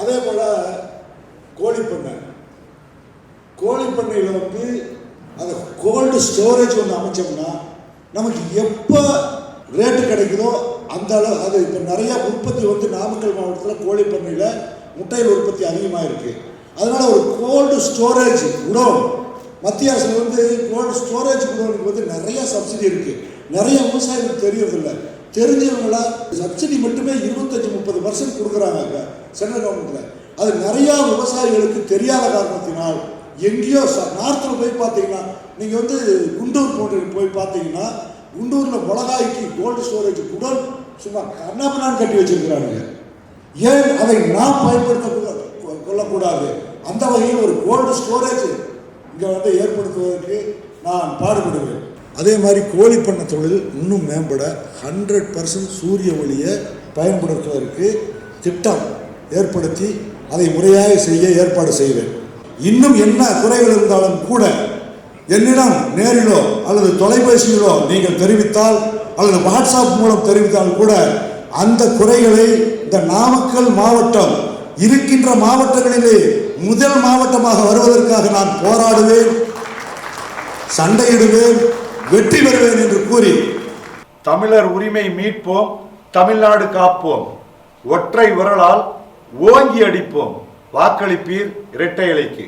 அதே போல் கோழிப்பண்ணையில் அந்த gold storage ஒன்று அமைச்சோம்னா நமக்கு எப்போ ரேட்டு கிடைக்குதோ அந்த அளவு. அது இப்போ நிறையா உற்பத்தி நாமக்கல் மாவட்டத்தில் கோழிப்பண்ணையில் முட்டையில் உற்பத்தி அதிகமாக இருக்குது. அதனால் ஒரு கோல்டு ஸ்டோரேஜ் குடோன் மத்திய அரசு கோல்டு ஸ்டோரேஜ் குடோனுக்கு நிறையா சப்சிடி இருக்குது. நிறைய விவசாயிகளுக்கு தெரியறதில்லை. தெரிஞ்சவங்களா சப்சிடி மட்டுமே 25-30% கொடுக்குறாங்க சென்ட்ரல் கவர்மெண்ட்டில். அது நிறையா விவசாயிகளுக்கு தெரியாத காரணத்தினால் எங்கேயோ நார்த்தில் போய் பார்த்தீங்கன்னா, நீங்கள் குண்டூர் போன்ற போய் பார்த்தீங்கன்னா, குண்டூரில் மிளகாய்க்கு கோல்டு ஸ்டோரேஜ் குடோன் சும்மா கண்ணாபின்னான்னு கட்டி வச்சிருக்கிறாங்க. ஏன் அதை நாம் பயன்படுத்த கொள்ளக்கூடாது? அந்த வகையில் ஒரு கோல்டு ஸ்டோரேஜ் இங்கே ஏற்படுத்துவதற்கு நான் பாடுபடுவேன். அதே மாதிரி கோழிப்பண்ணை தொழில் இன்னும் மேம்பட 100% சூரிய ஒளியை பயன்படுத்துவதற்கு திட்டம் ஏற்படுத்தி அதை முறையாக செய்ய ஏற்பாடு செய்வேன். இன்னும் என்ன குறைகள் இருந்தாலும் கூட என்னிடம் நேரிலோ அல்லது தொலைபேசியிலோ நீங்கள் தெரிவித்தால் அல்லது வாட்ஸ்அப் மூலம் தெரிவித்தால் கூட அந்த குறைகளை இந்த நாமக்கல் மாவட்டம் இருக்கின்ற மாவட்டங்களிலே முதல் மாவட்டமாக வருவதற்காக நான் போராடுவேன், சண்டையிடுவேன், வெற்றி பெறுவேன் என்று கூறி, தமிழர் உரிமை மீட்போம், தமிழ்நாடு காப்போம், ஒற்றை விரலால் ஓங்கி அடிப்போம், வாக்களிப்பீர் இரட்டை இலைக்கு.